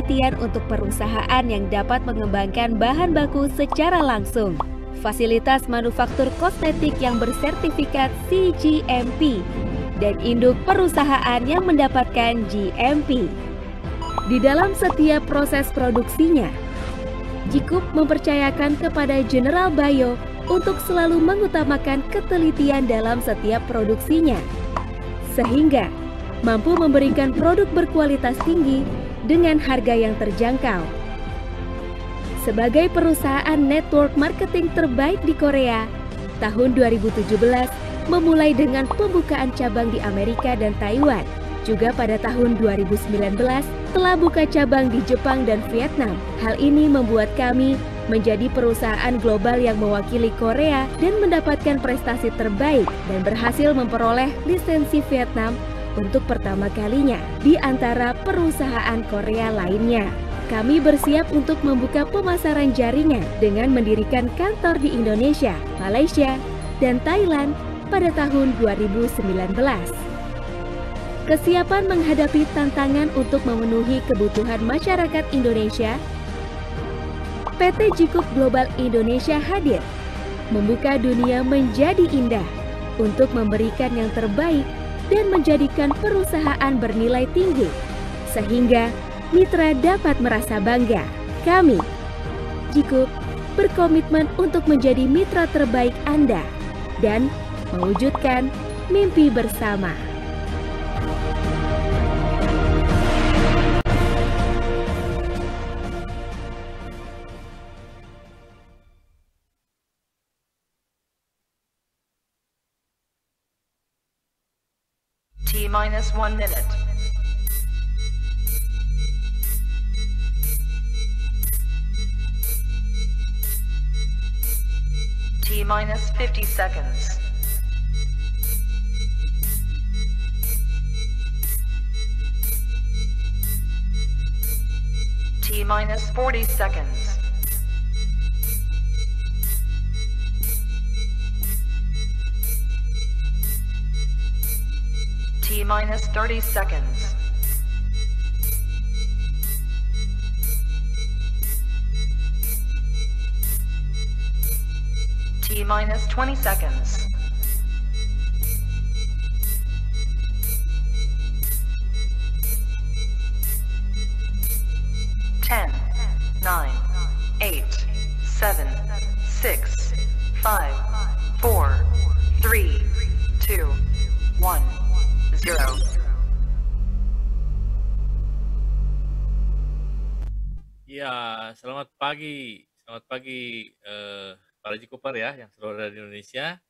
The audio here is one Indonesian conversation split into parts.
penelitian untuk perusahaan yang dapat mengembangkan bahan baku secara langsung. Fasilitas manufaktur kosmetik yang bersertifikat CGMP, dan induk perusahaan yang mendapatkan GMP. Di dalam setiap proses produksinya, Jikup mempercayakan kepada General Bio untuk selalu mengutamakan ketelitian dalam setiap produksinya, sehingga mampu memberikan produk berkualitas tinggi dengan harga yang terjangkau. Sebagai perusahaan network marketing terbaik di Korea, tahun 2017 memulai dengan pembukaan cabang di Amerika dan Taiwan. Juga pada tahun 2019 telah buka cabang di Jepang dan Vietnam. Hal ini membuat kami menjadi perusahaan global yang mewakili Korea dan mendapatkan prestasi terbaik dan berhasil memperoleh lisensi Vietnam untuk pertama kalinya di antara perusahaan Korea lainnya. Kami bersiap untuk membuka pemasaran jaringan dengan mendirikan kantor di Indonesia, Malaysia, dan Thailand pada tahun 2019. Kesiapan menghadapi tantangan untuk memenuhi kebutuhan masyarakat Indonesia, PT Jikup Global Indonesia hadir, membuka dunia menjadi indah untuk memberikan yang terbaik dan menjadikan perusahaan bernilai tinggi, sehingga mitra dapat merasa bangga. Kami, Jikup, berkomitmen untuk menjadi mitra terbaik Anda dan mewujudkan mimpi bersama. T-1 minute. T-50 seconds. T-40 seconds. T-30 seconds. T-20 seconds. Ten, 9, 8, 7, 6, 5, 4, 3, 2, 1, 0. Ya, selamat pagi. Selamat pagi para Jikuper ya yang seluruh dari Indonesia.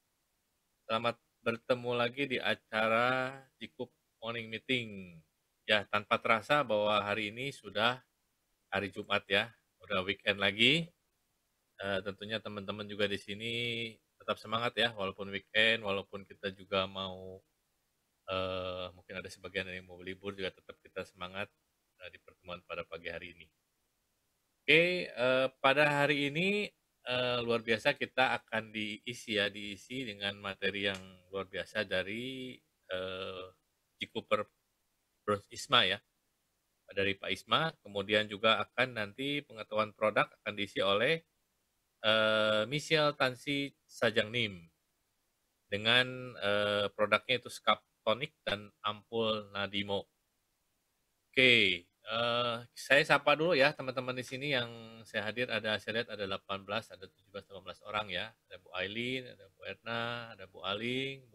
Selamat bertemu lagi di acara Jikup Morning Meeting. Ya, tanpa terasa bahwa hari ini sudah hari Jumat ya, udah weekend lagi. Tentunya teman-teman juga di sini tetap semangat ya, walaupun weekend, walaupun kita juga mau mungkin ada sebagian yang mau libur juga tetap kita semangat di pertemuan pada pagi hari ini. Oke, pada hari ini luar biasa kita akan diisi dengan materi yang luar biasa dari Jikuper Bros Isma ya, dari Pak Isma. Kemudian juga akan nanti pengetahuan produk akan diisi oleh Michelle Tansi Sajangnim dengan produknya itu Scalp Tonic dan ampul Nadimo. Oke, saya sapa dulu ya teman-teman di sini yang saya hadir. Saya lihat ada 18, ada 17, 18 orang ya. Ada Bu Aileen, ada Bu Erna, ada Bu Aling,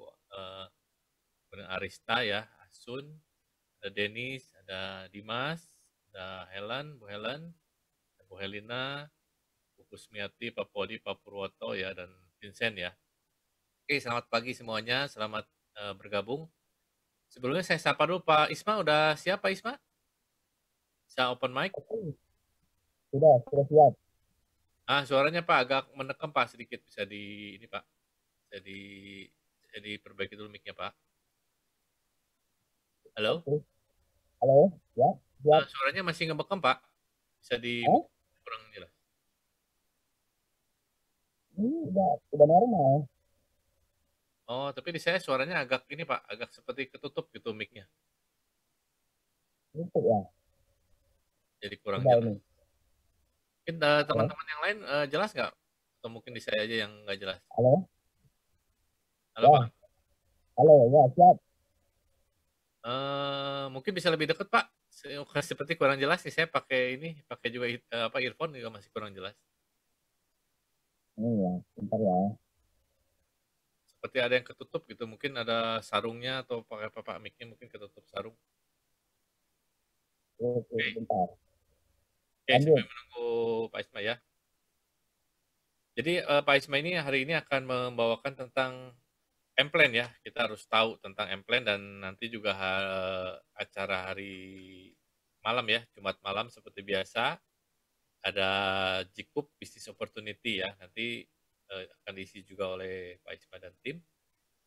kemudian Arista ya, Asun, ada Denis, ada Dimas, ada Helen, Bu Helen, ada Bu Helina, Bu Kusmiati, Pak Podi, Pak Purwoto ya, dan Vincent ya. Oke, selamat pagi semuanya, selamat bergabung. Sebelumnya saya sapa dulu Pak Isma, udah siap Pak Isma? Bisa open mic? Sudah siap. Suaranya Pak agak menekan Pak sedikit, bisa di ini Pak, bisa diperbaiki dulu mic-nya Pak. Halo? Halo, ya, siap. Suaranya masih ngebekam Pak, bisa di kurang jelas. Ini udah normal. Oh, tapi di saya suaranya agak ini Pak, agak seperti ketutup gitu mic-nya. Tutup ya. jadi kurang Sudah jelas. ini. Mungkin Halo, teman-teman yang lain jelas nggak? Atau mungkin di saya aja yang nggak jelas? halo, Halo Pak. ya, halo, ya, siap. Mungkin bisa lebih dekat Pak. Seperti kurang jelas nih. Saya pakai ini, pakai juga apa earphone juga masih kurang jelas. Ini ya, bentar ya. Seperti ada yang ketutup gitu. Mungkin ada sarungnya atau pakai apa mic-nya mungkin ketutup sarung. Oke, Oke, bentar. oke sambil Lanjut. menunggu Pak Isma ya. Jadi Pak Isma ini hari ini akan membawakan tentang M-Plan ya. Kita harus tahu tentang M-Plan dan nanti juga acara hari malam ya, Jumat malam seperti biasa ada Jikup Business Opportunity ya. Nanti akan diisi juga oleh Pak Isma dan tim.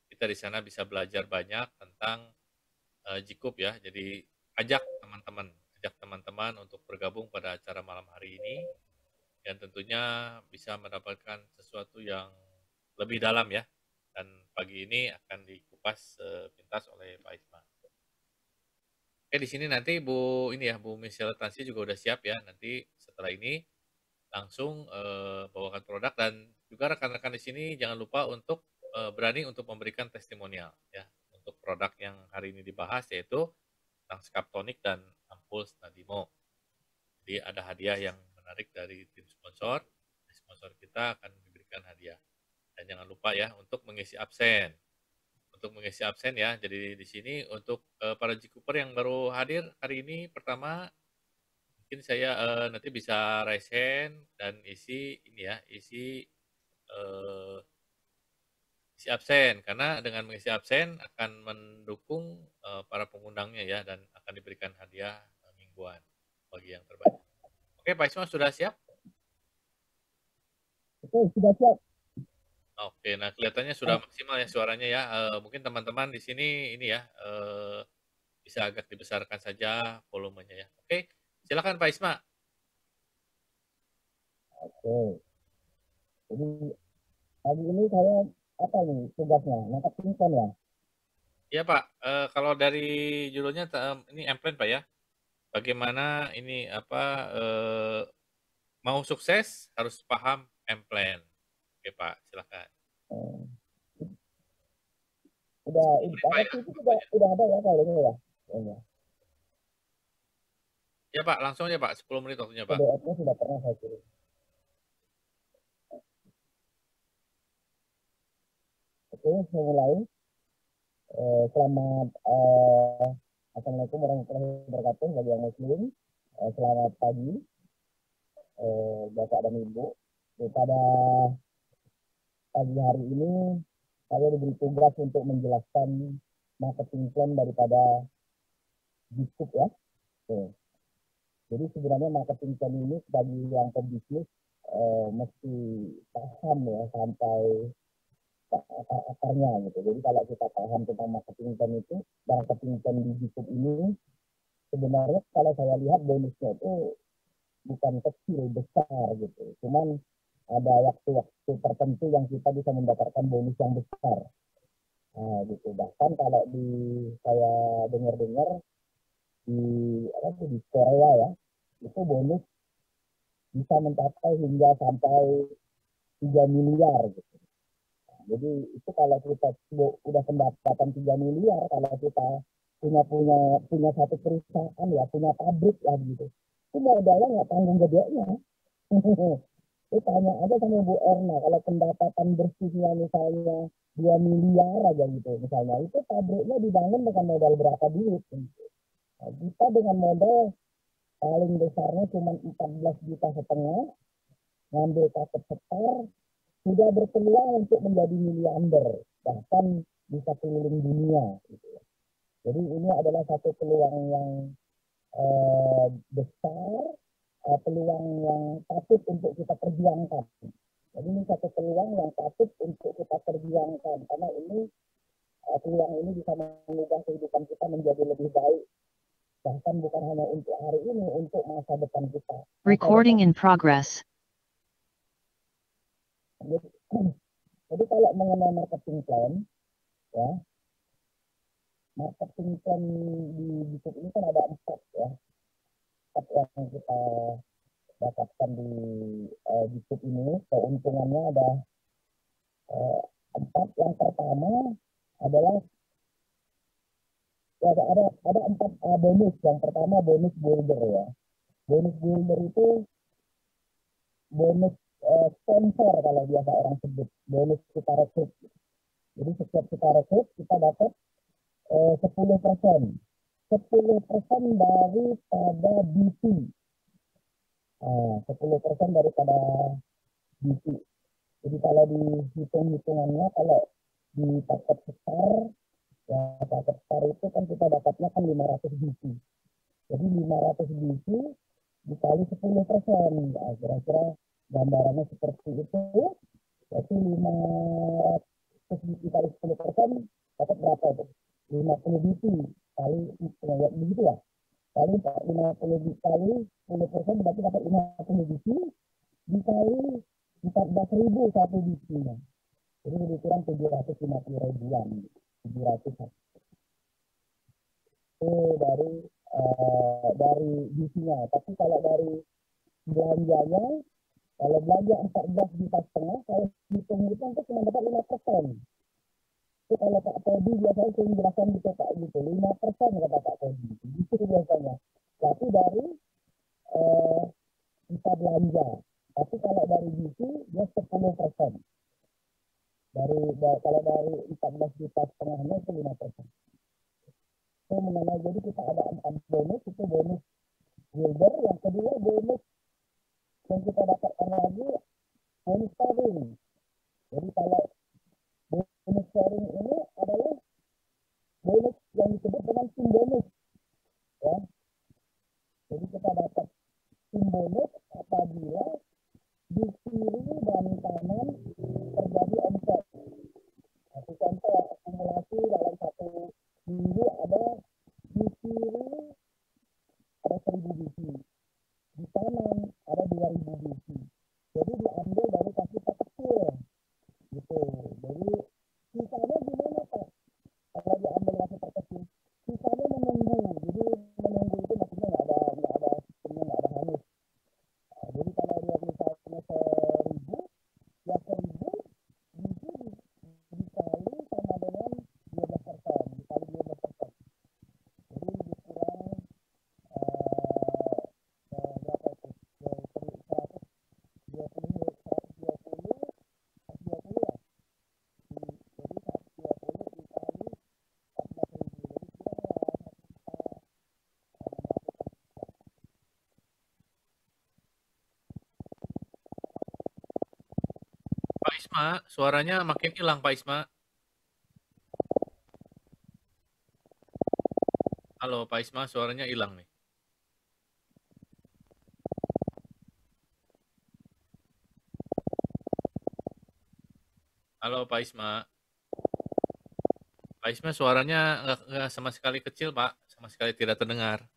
Kita di sana bisa belajar banyak tentang Jikup ya. Jadi ajak teman-teman untuk bergabung pada acara malam hari ini dan tentunya bisa mendapatkan sesuatu yang lebih dalam ya. Dan pagi ini akan dikupas pintas oleh Pak Isma. Oke, di sini nanti Bu Michelle Tansi juga udah siap ya. Nanti setelah ini langsung bawakan produk dan juga rekan-rekan di sini jangan lupa untuk berani untuk memberikan testimonial ya untuk produk yang hari ini dibahas yaitu tentang Skaptonic dan ampul Nadimo. Jadi ada hadiah yang menarik dari tim sponsor. Sponsor kita akan diberikan hadiah. Dan jangan lupa ya untuk mengisi absen. Untuk mengisi absen ya. Jadi di sini untuk para Jikuper yang baru hadir hari ini pertama mungkin saya nanti bisa raise hand dan isi ini ya, uh, isi absen karena dengan mengisi absen akan mendukung para pengundangnya ya dan akan diberikan hadiah mingguan bagi yang terbaik. Oke, Pak Isma sudah siap? Oke, sudah siap. Oke, nah kelihatannya sudah maksimal ya suaranya ya. Mungkin teman-teman di sini ini ya bisa agak dibesarkan saja volumenya ya. Oke, silakan Pak Isma. Oke. Jadi pagi ini saya apa nih tugasnya? Nangkap pingsan ya? Ya Pak, kalau dari judulnya ini M-Plan Pak ya. Bagaimana ini apa mau sukses harus paham M-Plan. Oke Pak, silakan. Eh, 10 menit Pak ada ya. itu udah ada ya kalau ini ya. Ya. Ya Pak, langsung aja Pak, 10 menit waktunya Pak. PDF-nya sudah pernah saya kirim. Oke, saya mulai. Selamat Assalamualaikum warahmatullahi wabarakatuh bagi yang muslim. Selamat pagi Bapak dan Ibu. Pada pagi hari ini saya diberi tugas untuk menjelaskan marketing plan daripada Jikup ya. Oke. Jadi sebenarnya marketing plan ini bagi yang pebisnis mesti paham ya sampai akarnya gitu. Jadi kalau kita paham tentang marketing plan itu, marketing plan di Jikup ini sebenarnya kalau saya lihat bonusnya itu bukan kecil, besar gitu. Cuman ada waktu-waktu tertentu yang kita bisa mendapatkan bonus yang besar. Nah, gitu. Bahkan kalau saya dengar-dengar di Korea ya, itu bonus bisa mencapai hingga sampai 3 miliar gitu. Nah, jadi itu kalau kita udah pendapatan 3 miliar, kalau kita punya satu perusahaan ya, punya pabrik ya gitu. Itu modalnya nggak tanggung gedenya. Itu tanya aja sama Bu Erna, kalau pendapatan bersihnya misalnya 2 miliar aja gitu misalnya, itu pabriknya dibangun dengan modal berapa duit gitu. Nah, kita dengan modal paling besarnya cuma 14,5 juta, ngambil paket setor, sudah berpeluang untuk menjadi miliarder, bahkan bisa keliling dunia gitu. Jadi ini adalah satu peluang yang besar, peluang yang patut untuk kita perjuangkan. Jadi ini satu peluang yang patut untuk kita perjuangkan karena ini peluang ini bisa mengubah kehidupan kita menjadi lebih baik, bahkan bukan hanya untuk hari ini, untuk masa depan kita. Recording in progress. Jadi kalau mengenai marketing plan, ya, marketing plan di YouTube ini kan ada 4 ya. yang kita dapatkan di YouTube ini, keuntungannya ada 4. Yang pertama adalah ada 4 bonus. Yang pertama bonus builder ya. Bonus builder itu bonus sponsor kalau biasa orang sebut. Bonus kita rekrut. Jadi setiap kita rekrut kita dapat 10%. 10% daripada BP. 10% daripada BP. Jadi kalau dihitung-hitungannya, kalau di paket besar, ya paket besar itu kan kita dapatnya kan 500 BP. Jadi 500 BP dikali 10%. Nah, kira-kira gambarannya seperti itu. Berarti 500 BP kali 10% dapat berapa itu? 50 BP kali, begitu ya? Kali 50 BP kali 10% berarti dapat 50 BP dikali 14.000 satu BP-nya. Jadi lebih kurang 750 ribuan. 700. Itu dari BP-nya. Tapi kalau dari belanjanya, kalau belanja 14,5 juta, kalau hitung-hitung itu cuma dapat 5%. Itu kalau Pak Todi biasanya saya menjelaskan gitu Pak gitu, 5% kata Pak Todi. Gitu biasanya. Tapi dari kita belanja. Tapi kalau dari BP dia 10%. Kalau dari 14,5 juta itu 5%. Itu mengenai, jadi kita ada 4 bonus. Itu bonus builder. Yang kedua bonus yang kita dapatkan lagi bonus sharing. Jadi kalau bonus sharing ini adalah bonus yang disebut dengan tim bonus ya. Jadi kita dapat tim bonus apabila di kiri dan kanan terjadi omset. Satu contoh akumulasi dalam 1 minggu ada di kiri ada 1.000 BP, di kanan ada 2.000 BP. Jadi diambil dari kasih kecil gitu. Jadi sisanya gimana Pak? Kalau diambil kasih kecil, sisanya menunggu. Jadi menunggu itu maksudnya nggak ada sistemnya, nggak ada hangus. Jadi kalau dia misalnya 1.000, ya 1.000 itu dikali sama dengan 12%, dikali 12%. Jadi lebih kurang berapa itu? 120 ya. Jadi 120 ya. Jadi 120 dikali 14.000. Jadi kurang Pak Isma, suaranya makin hilang Pak Isma. Halo Pak Isma, suaranya hilang nih. Halo Pak Isma. Pak Isma, suaranya nggak sama sekali kecil Pak, sama sekali tidak terdengar.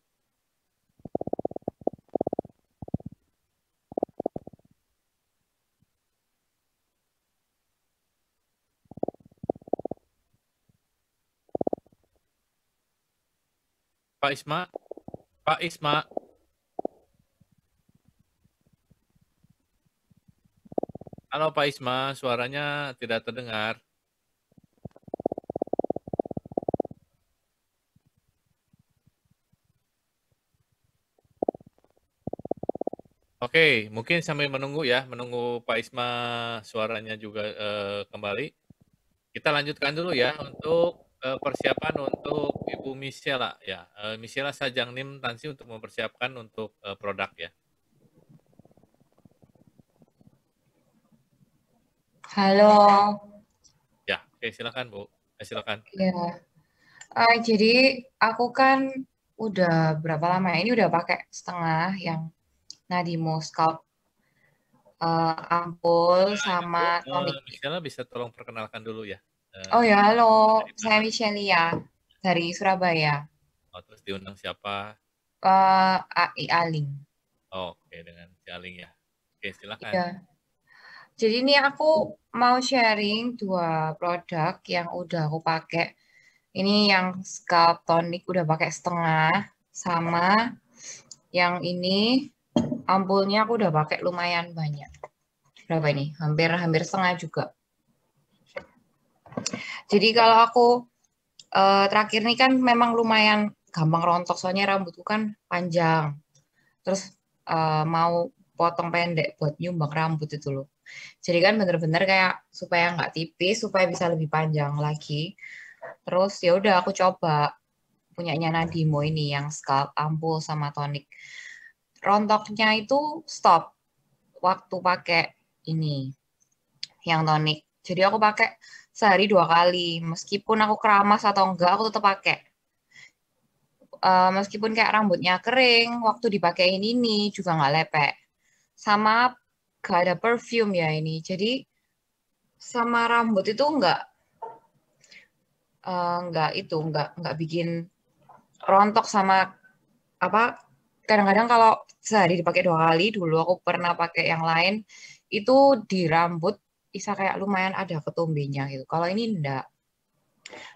Pak Isma, Pak Isma. Halo Pak Isma, suaranya tidak terdengar. Oke, mungkin sambil menunggu ya, menunggu Pak Isma suaranya juga kembali. Kita lanjutkan dulu ya untuk persiapan untuk Ibu Michela ya. Michela Sajangnim Tansi untuk mempersiapkan untuk produk ya. Halo. Ya, oke silakan Bu. Silakan. Ya. Jadi aku kan udah berapa lama ya? Ini udah pakai setengah yang Nadimo Scalp ampul sama tonic. Michela bisa tolong perkenalkan dulu ya. Oh ya, halo. Saya Michelia dari Surabaya. Oh, terus diundang siapa? AI Aling. Oh, oke, dengan si Aling ya. Oke, silakan. Ya. Jadi ini aku mau sharing 2 produk yang udah aku pakai. Ini yang scalp tonic udah pakai setengah, sama Yang ini ampulnya aku udah pakai lumayan banyak. Berapa ini? Hampir setengah juga. Jadi kalau aku terakhir ini kan memang lumayan gampang rontok, soalnya rambutku kan panjang. Terus mau potong pendek buat nyumbang rambut itu loh. Jadi kan bener-bener kayak supaya nggak tipis, supaya bisa lebih panjang lagi. Terus ya udah aku coba punyanya Nadimo ini yang scalp, ampul sama tonik. Rontoknya itu stop waktu pakai ini yang tonik. Jadi aku pakai sehari 2 kali. Meskipun aku keramas atau enggak, aku tetap pakai. Meskipun kayak rambutnya kering, waktu dipakein ini juga nggak lepek. Sama gak ada perfume ya ini. Jadi sama rambut itu nggak bikin rontok sama apa. Kadang-kadang kalau sehari dipakai 2 kali, dulu aku pernah pakai yang lain, itu di rambut bisa kayak lumayan ada ketumbenya gitu. Kalau ini enggak.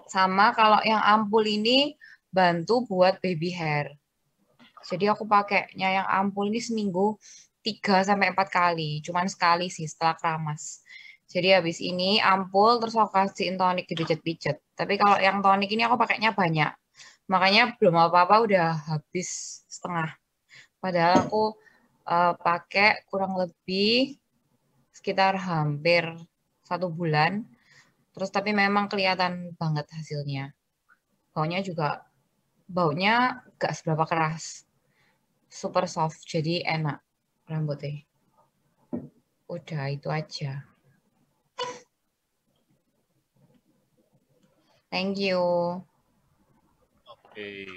Sama kalau yang ampul ini bantu buat baby hair. Jadi aku pakainya yang ampul ini seminggu 3-4 kali. Cuman sekali sih setelah keramas. Jadi habis ini ampul terus aku kasihin tonik dipijet-pijet. Tapi kalau yang tonik ini aku pakainya banyak. Makanya belum apa-apa udah habis setengah. Padahal aku pakai kurang lebih sekitar hampir 1 bulan. Terus tapi memang kelihatan banget hasilnya. Baunya gak seberapa keras. Super soft, jadi enak rambutnya. Udah itu aja. Thank you. Oke.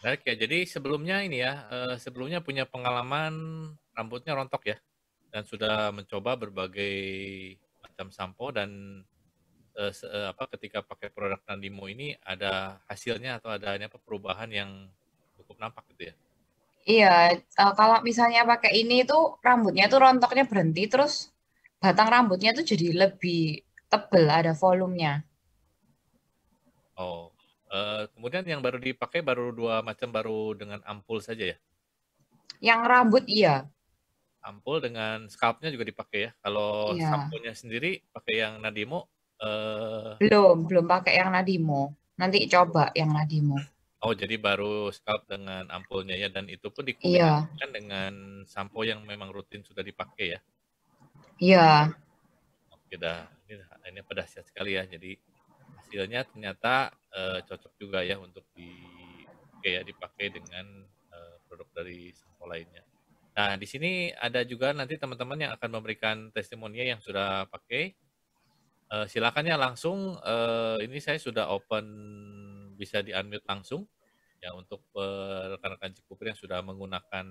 Menarik ya. Jadi sebelumnya ini ya, sebelumnya punya pengalaman rambutnya rontok ya, dan sudah mencoba berbagai macam sampo dan ketika pakai produk Nadimo ini ada hasilnya atau adanya perubahan yang cukup nampak gitu ya? Iya, kalau misalnya pakai ini tuh rambutnya tuh rontoknya berhenti, terus batang rambutnya tuh jadi lebih tebel, ada volumenya. Oh, kemudian yang baru dipakai baru 2 macam, baru dengan ampul saja ya? Yang rambut iya. Ampul dengan scalp-nya juga dipakai ya? Kalau Iya. samponya sendiri pakai yang Nadimo? Belum pakai yang Nadimo. Nanti coba yang Nadimo. Oh, jadi baru scalp dengan ampulnya ya, dan itu pun Iya. dikombinasikan dengan sampo yang memang rutin sudah dipakai ya? Iya. Oke dah, ini dahsyat sekali ya. Jadi hasilnya ternyata cocok juga ya untuk dipakai dengan produk dari sampo lainnya. Nah, di sini ada juga nanti teman-teman yang akan memberikan testimoni yang sudah pakai. Silakan ya langsung. Ini saya sudah open, bisa di-unmute langsung ya untuk rekan-rekan Cikupir yang sudah menggunakan,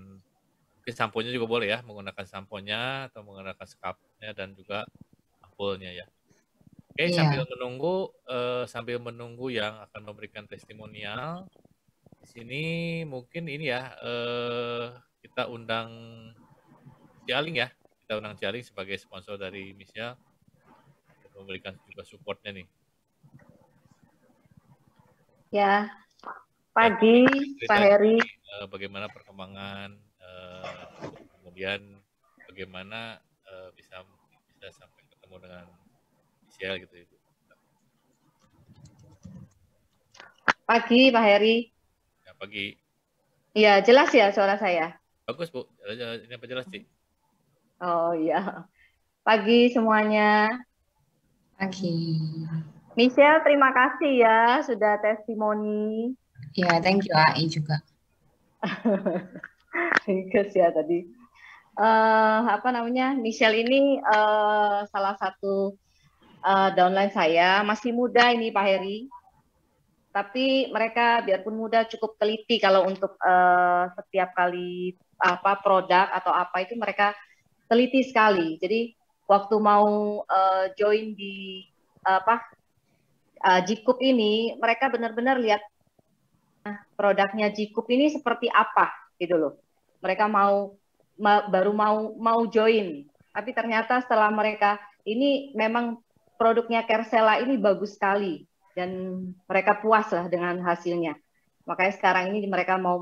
mungkin samponya juga boleh ya, menggunakan samponya atau menggunakan scalp-nya dan juga ampulnya ya. Oke, Iya. sambil menunggu yang akan memberikan testimonial, di sini mungkin ini ya, kita undang Cialing ya. Kita undang Cialing sebagai sponsor dari Michelle untuk memberikan juga supportnya nih. Ya, pagi Pak Heri. Bagaimana perkembangan, kemudian bagaimana bisa sampai ketemu dengan Michelle gitu. Pagi Pak Heri. Ya, pagi. Iya, jelas ya suara saya? Bagus Bu, ini apa jelas sih? Oh iya, pagi semuanya. Pagi. Michelle, terima kasih ya sudah testimoni. Ya, thank you AI juga. Bagus ya tadi. Michelle ini salah satu downline saya, masih muda ini Pak Heri. Tapi mereka biarpun muda cukup teliti kalau untuk setiap kali produk atau apa itu mereka teliti sekali. Jadi waktu mau join di Jikup ini, mereka benar-benar lihat produknya Jikup ini seperti apa gitu loh. Mereka baru mau join, tapi ternyata setelah mereka ini memang produknya Kersela ini bagus sekali dan mereka puas lah dengan hasilnya. Makanya sekarang ini mereka mau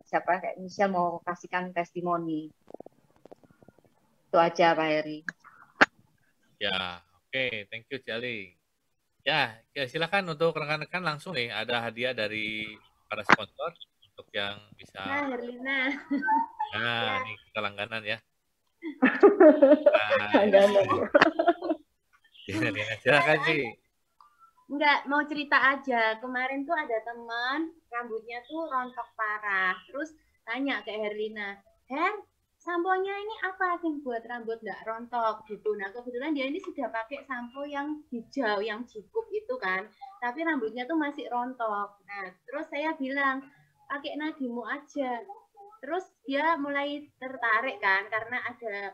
siapa kayak Michelle mau kasihkan testimoni. Itu aja Pak Heri. Ya, oke, thank you Ciali. Ya, silakan untuk rekan-rekan langsung nih, ada hadiah dari para sponsor untuk yang bisa. Nah, Herlina. Nah, ini kita langganan ya. Silakan sih. Enggak, mau cerita aja. Kemarin tuh ada teman, rambutnya tuh rontok parah. Terus tanya ke Herlina, Her, samponya ini apa sih buat rambut nggak rontok gitu. Nah, kebetulan dia ini sudah pakai sampo yang hijau, yang Jikup itu kan. Tapi rambutnya tuh masih rontok. Nah, terus saya bilang, pakai Nadimo aja. Terus dia mulai tertarik kan, karena ada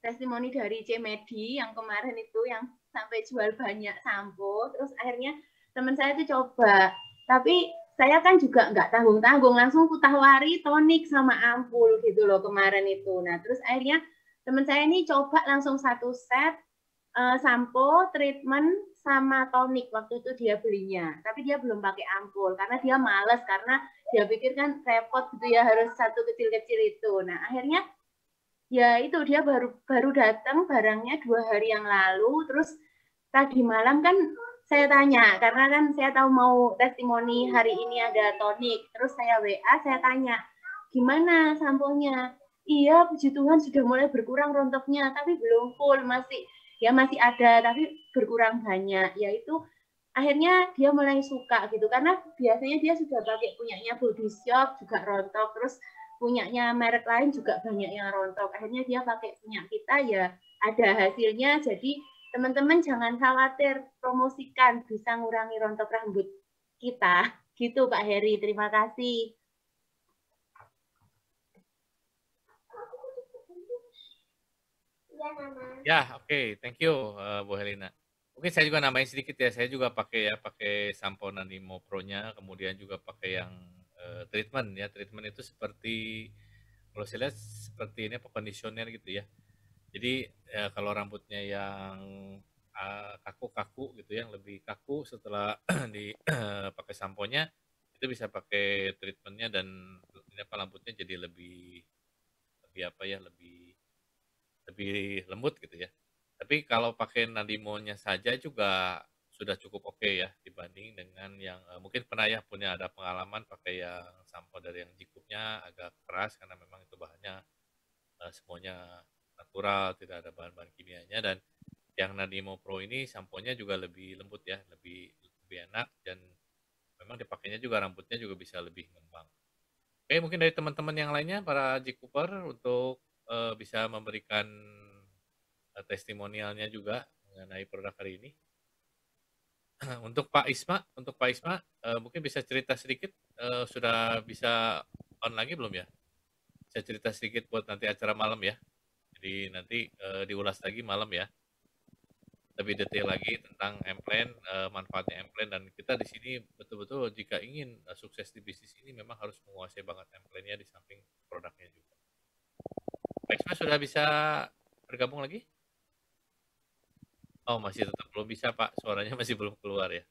testimoni dari C-Medi yang kemarin itu yang sampai jual banyak sampo. Terus akhirnya teman saya itu coba. Tapi saya kan juga nggak tanggung-tanggung, langsung kutawari tonik sama ampul gitu loh kemarin itu. Nah, terus akhirnya teman saya ini coba langsung satu set sampo, treatment, sama tonik waktu itu dia belinya. Tapi dia belum pakai ampul, karena dia males, karena dia pikir kan repot gitu ya, harus satu kecil-kecil itu. Nah, akhirnya ya itu dia baru datang barangnya 2 hari yang lalu. Terus tadi malam kan saya tanya, karena kan saya tahu mau testimoni hari ini ada tonik. Terus saya WA, saya tanya, gimana samponya? Iya, puji Tuhan sudah mulai berkurang rontoknya, tapi belum full, masih ada, tapi berkurang banyak. Yaitu akhirnya dia mulai suka gitu, karena biasanya dia sudah pakai punyanya Body Shop juga rontok, terus punyanya merek lain juga banyak yang rontok. Akhirnya dia pakai punya kita, ya ada hasilnya. Jadi teman-teman jangan khawatir, promosikan, bisa ngurangi rontok rambut kita. Gitu Pak Heri, terima kasih. Ya, oke, thank you Bu Helena. Mungkin saya juga nambahin sedikit ya, saya juga pakai sampo Nadimo Pro-nya, kemudian juga pakai yang treatment ya. Treatment itu seperti, kalau saya lihat seperti ini conditioner gitu ya. Jadi kalau rambutnya yang kaku-kaku gitu, yang lebih kaku setelah dipakai samponya, itu bisa pakai treatmentnya dan rambutnya jadi lebih lembut gitu ya. Tapi kalau pakai Nadimo-nya saja juga sudah cukup oke ya, dibanding dengan yang mungkin pernah ya punya ada pengalaman pakai yang sampo dari yang Jikupnya agak keras, karena memang itu bahannya semuanya natural, tidak ada bahan-bahan kimianya. Dan yang Nadimo Pro ini samponya juga lebih lembut ya, lebih enak, dan memang dipakainya juga rambutnya juga bisa lebih ngembang. Oke, mungkin dari teman-teman yang lainnya, para Jikuper, untuk bisa memberikan testimonialnya juga mengenai produk hari ini. Untuk Pak Isma, mungkin bisa cerita sedikit, sudah bisa on lagi belum ya? Saya cerita sedikit buat nanti acara malam ya. Jadi nanti diulas lagi malam ya. Lebih detail lagi tentang M-Plan, manfaatnya M-Plan, dan kita di sini betul-betul jika ingin sukses di bisnis ini memang harus menguasai banget M-Plan-nya di samping produknya juga. Pak Isma sudah bisa bergabung lagi? Oh, masih tetap belum bisa Pak, suaranya masih belum keluar ya.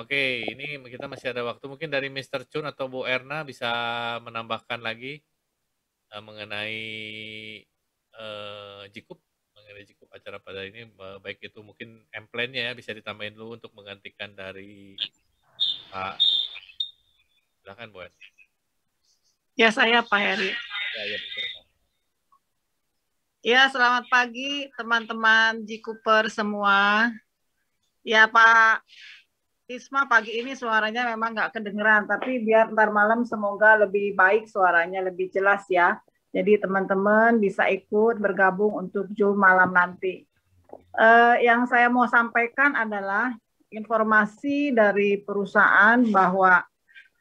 Oke, ini kita masih ada waktu, mungkin dari Mr. Chun atau Bu Erna bisa menambahkan lagi mengenai Jikup, acara pada ini, baik itu mungkin M-Plan-nya ya, bisa ditambahin dulu untuk menggantikan dari Pak. Silakan Bu Erna. Ya, saya Pak Heri. Ya, betul. Ya, selamat pagi teman-teman Jikuper semua. Ya, Pak Isma, pagi ini suaranya memang nggak kedengeran, tapi biar ntar malam semoga lebih baik suaranya, lebih jelas ya. Jadi teman-teman bisa ikut bergabung untuk Zoom malam nanti. Yang saya mau sampaikan adalah informasi dari perusahaan bahwa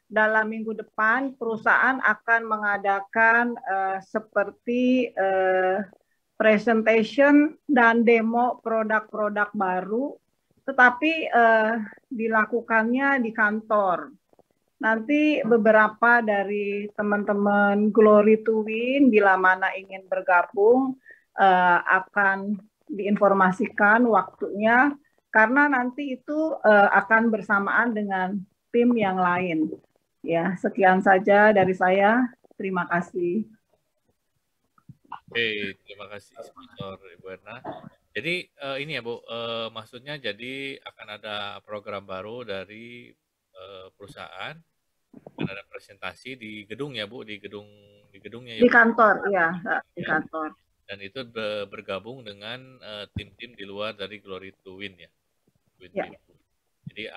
dalam minggu depan perusahaan akan mengadakan seperti presentation dan demo produk-produk baru, tetapi dilakukannya di kantor. Nanti beberapa dari teman-teman Glory to Win bila mana ingin bergabung akan diinformasikan waktunya, karena nanti itu akan bersamaan dengan tim yang lain. Ya, sekian saja dari saya. Terima kasih. Oke, terima kasih sponsor Ibu Erna. Jadi ini ya Bu, maksudnya jadi akan ada program baru dari perusahaan, akan ada presentasi di gedung ya Bu, di gedungnya ya Di Bu. kantor, ya, di kantor. Dan itu bergabung dengan tim-tim di luar dari Glory to Win ya. Win Ya. Team. Jadi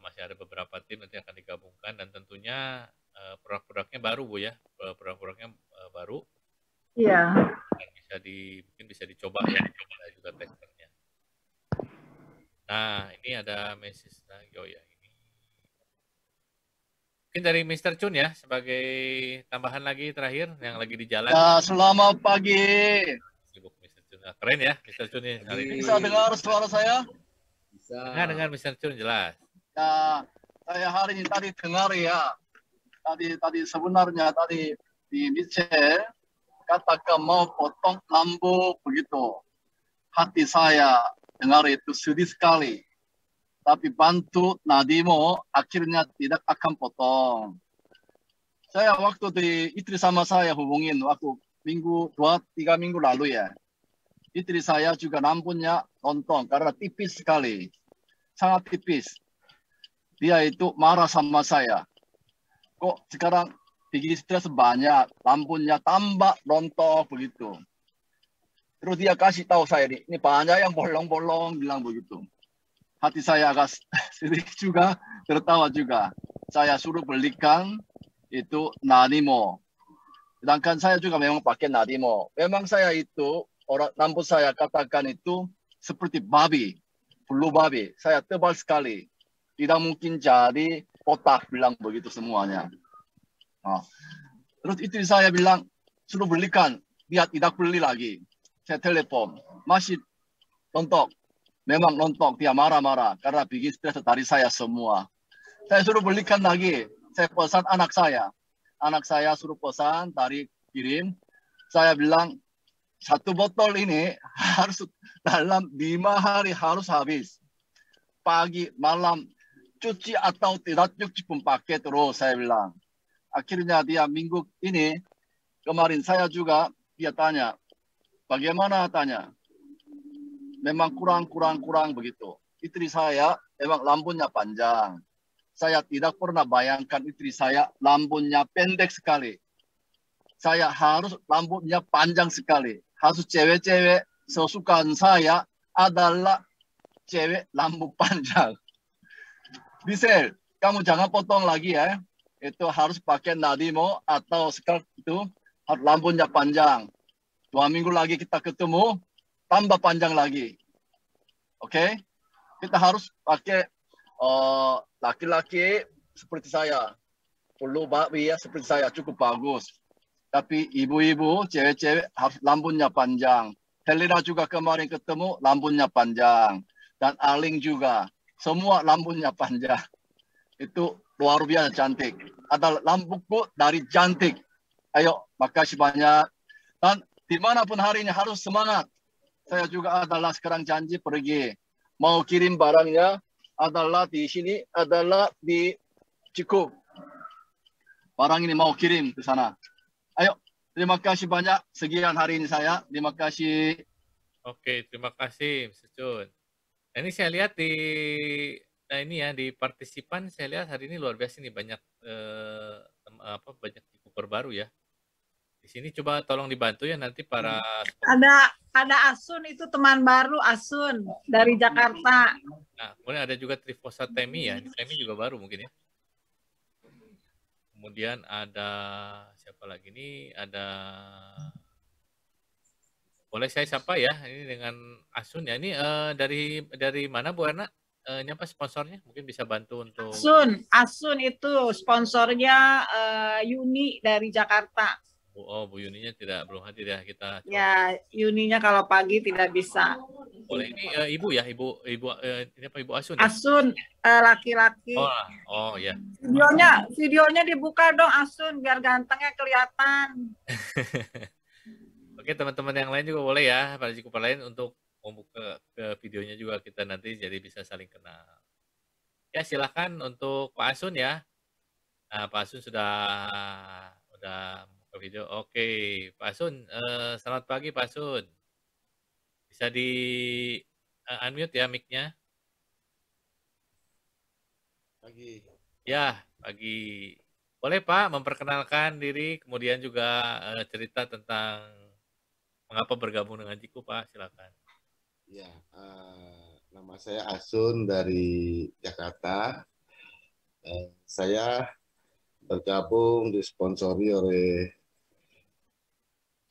masih ada beberapa tim nanti akan digabungkan dan tentunya produk-produknya baru Bu ya, produk-produknya baru. Iya. Dan mungkin bisa dicoba ya, ada juga testernya. Nah, ini ada message lagi, oh ya ini. Mungkin dari Mr. Chun ya, sebagai tambahan lagi terakhir yang lagi di jalan. Ya, selamat pagi. Sibuk Mr. Chun. Nah, keren ya Mr. Chun ini hari ini. Bisa dengar suara saya? Bisa. Dengar Mr. Chun jelas. Ya, saya hari ini tadi dengar ya. Tadi sebenarnya tadi di Michel katakan mau potong lampu begitu. Hati saya dengar itu sedih sekali. Tapi bantu Nadimo akhirnya tidak akan potong. Saya waktu di istri sama saya hubungin waktu 2-3 minggu lalu ya. Istri saya juga lampunya lontong karena tipis sekali. Sangat tipis. Dia itu marah sama saya. Kok sekarang bikin stres banyak, lampunya tambah rontok begitu. Terus dia kasih tahu saya ini banyak yang bolong-bolong bilang begitu. Hati saya agak sedih juga, tertawa juga. Saya suruh belikan itu Nadimo. Sedangkan saya juga memang pakai Nadimo. Memang saya itu lampu saya katakan itu seperti babi, bulu babi. Saya tebal sekali. Tidak mungkin jadi kotak bilang begitu semuanya. Nah, terus itu saya bilang suruh belikan, dia tidak beli lagi. Saya telepon, masih nontok, memang nontok, dia marah-marah karena bikin stres dari saya semua. Saya suruh belikan lagi, saya pesan anak saya suruh pesan dari kirim. Saya bilang 1 botol ini harus dalam 5 hari harus habis. Pagi, malam, cuci atau tidak cuci pun pakai terus saya bilang. Akhirnya dia minggu ini, kemarin saya juga, dia tanya, bagaimana tanya? Memang kurang begitu. Istri saya memang lampunya panjang. Saya tidak pernah bayangkan istri saya lampunya pendek sekali. Saya harus lampunya panjang sekali. Harus cewek-cewek sesukaan saya adalah cewek lampu panjang. Bisel, kamu jangan potong lagi ya. Itu harus pakai Nadimo atau sekarang itu harus lampunya panjang. 2 minggu lagi kita ketemu, tambah panjang lagi. Oke? Kita harus pakai laki-laki seperti saya. Perlu babi ya seperti saya, cukup bagus. Tapi ibu-ibu, cewek-cewek harus lampunya panjang. Helena juga kemarin ketemu, lampunya panjang. Dan Aling juga. Semua lampunya panjang. Itu luar biasa cantik. Ada lampuku dari cantik. Ayo, makasih banyak. Dan dimanapun hari ini harus semangat. Saya juga adalah sekarang janji pergi. Mau kirim barangnya adalah di sini, adalah di Cikup. Barang ini mau kirim ke sana. Ayo, terima kasih banyak. Sekian hari ini saya. Terima kasih. Oke, terima kasih Mr. Chun. Ini saya lihat di partisipan saya lihat hari ini luar biasa nih banyak banyak Cikuper baru ya. Di sini coba tolong dibantu ya nanti para ada Asun itu teman baru Asun dari Jakarta. Nah, kemudian ada juga Trifosa Temi ya. Temi juga baru mungkin ya. Kemudian ada siapa lagi nih? Ada boleh saya sapa ya ini dengan Asun ya. Ini dari mana Bu Erna? Ini apa sponsornya? Mungkin bisa bantu untuk Asun itu sponsornya Yuni dari Jakarta. Oh, Bu Yuninya belum hadir ya kita. Ya, Yuninya kalau pagi tidak bisa. Boleh ini Ibu ya, Ibu ini apa Ibu Asun? Ya? Asun laki-laki. Oh ya. Videonya dibuka dong Asun biar gantengnya kelihatan. Oke, teman-teman yang lain juga boleh ya, para Cikuper lain untuk membuka ke videonya juga kita nanti jadi bisa saling kenal. Ya, silakan untuk Pak Asun ya. Nah, Pak Asun udah buka video. Oke, Pak Asun, selamat pagi Pak Asun. Bisa di unmute ya mic-nya. Pagi. Ya, pagi. Boleh Pak memperkenalkan diri, kemudian juga cerita tentang mengapa bergabung dengan Jiku Pak, silakan. Ya, nama saya Asun dari Jakarta. Saya bergabung disponsori oleh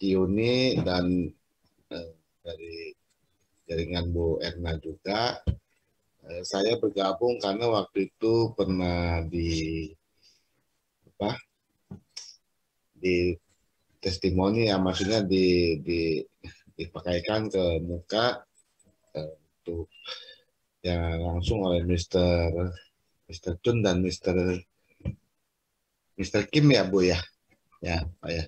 Kiuni dan dari jaringan Bu Erna juga. Saya bergabung karena waktu itu pernah di testimoni ya, maksudnya dipakaikan ke muka untuk yang langsung oleh Mr. Chun dan Mr. Kim ya Bu ya. Ya, Pak ya.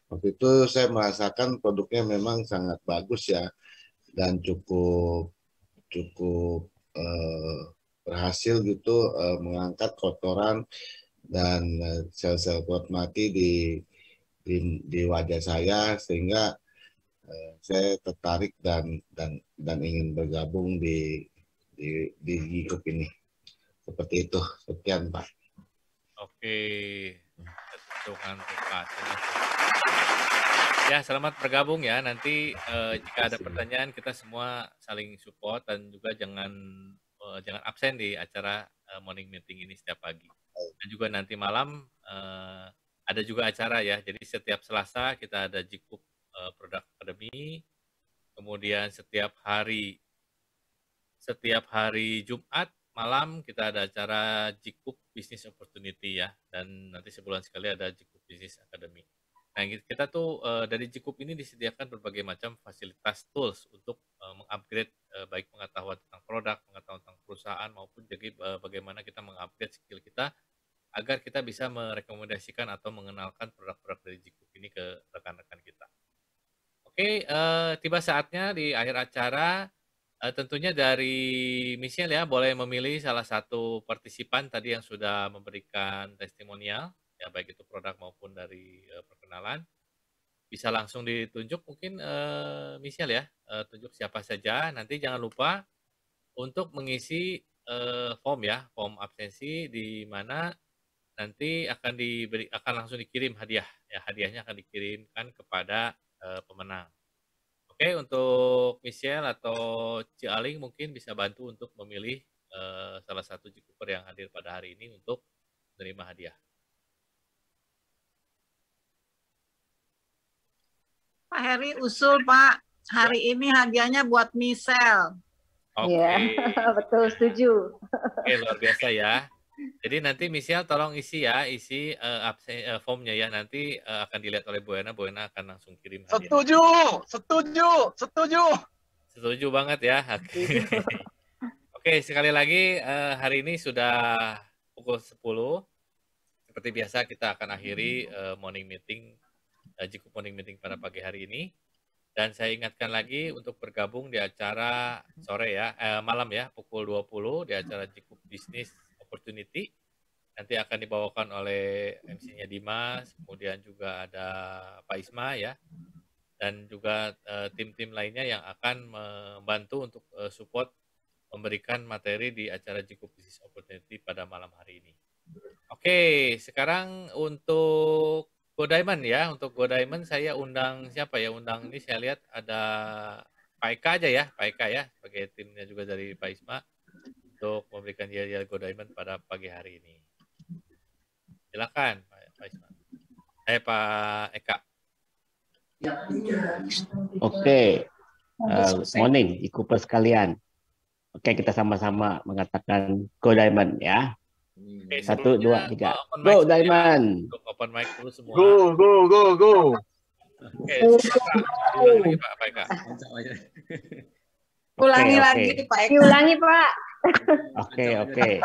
Waktu itu saya merasakan produknya memang sangat bagus ya dan cukup berhasil gitu mengangkat kotoran dan sel-sel kulit mati di wajah saya, sehingga saya tertarik dan ingin bergabung di Gikup ini. Seperti itu. Sekian Pak. Oke, ya, selamat bergabung ya. Nanti jika ada pertanyaan kita semua saling support dan juga jangan absen di acara morning meeting ini setiap pagi. Dan juga nanti malam ada juga acara ya. Jadi setiap Selasa kita ada Jikup Product Academy. Kemudian setiap hari Jumat malam kita ada acara Jikup Business Opportunity ya. Dan nanti sebulan sekali ada Jikup Business Academy. Nah, kita tuh dari Jikup ini disediakan berbagai macam fasilitas tools untuk mengupgrade baik pengetahuan tentang produk, pengetahuan tentang perusahaan, maupun juga bagaimana kita mengupgrade skill kita agar kita bisa merekomendasikan atau mengenalkan produk-produk dari Jikup ini ke rekan-rekan kita. Oke, tiba saatnya di akhir acara, tentunya dari Michelle ya, boleh memilih salah satu partisipan tadi yang sudah memberikan testimonial, ya baik itu produk maupun dari perkenalan. Bisa langsung ditunjuk mungkin Michelle ya, tunjuk siapa saja. Nanti jangan lupa untuk mengisi form ya, form absensi, di mana nanti akan langsung dikirim hadiah ya, hadiahnya akan dikirimkan kepada pemenang. Oke, untuk Michelle atau Cialing mungkin bisa bantu untuk memilih salah satu Jikuper yang hadir pada hari ini untuk menerima hadiah. Pak Heri usul Pak, hari ini hadiahnya buat Michelle. Oke. Iya, betul, setuju. Oke, luar biasa ya. Jadi nanti Michelle tolong isi formnya ya, nanti akan dilihat oleh Bu Ena akan langsung kirim hadiah. Setuju banget ya. Oke, sekali lagi hari ini sudah pukul 10. Seperti biasa kita akan akhiri morning meeting, Jikup morning meeting pada pagi hari ini. Dan saya ingatkan lagi untuk bergabung di acara sore ya, malam ya, pukul 20 di acara Jikup Business Opportunity. Nanti akan dibawakan oleh MC-nya Dimas, kemudian juga ada Pak Isma ya, dan juga tim-tim lainnya yang akan membantu untuk support memberikan materi di acara Jikup Business Opportunity pada malam hari ini. Oke, sekarang untuk Go Diamond ya, untuk Go Diamond saya undang siapa ya? Undang ini saya lihat ada Pak Eka aja ya, Pak Eka ya, sebagai timnya juga dari Pak Isma untuk memberikan hadiah Go Diamond pada pagi hari ini. Silakan Pak Isma. Pak Eka. Oke, morning Jikuper sekalian. Oke, kita sama-sama mengatakan Go Diamond ya. Oke, 1, 2, 3. Go Diamond. Open mic dulu semua. Go. Oke, ulangi Pak Eka. Ulangi lagi Pak Eka. Diulangi Pak. Oke.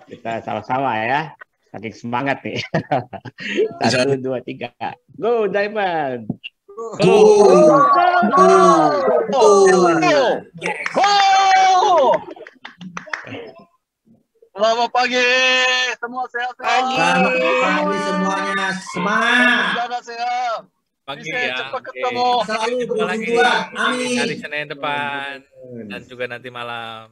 Kita sama-sama ya. Saking semangat nih. 1, 2, 3. Go Diamond. Go. Selamat pagi, semua sehat-sehat. Selamat pagi semuanya, semangat. Jaga sehat. Pagi Bisa ya. cepat Oke. ketemu. Selalu Jumpa lagi berjuang. di Amin. hari Senin depan dan juga nanti malam.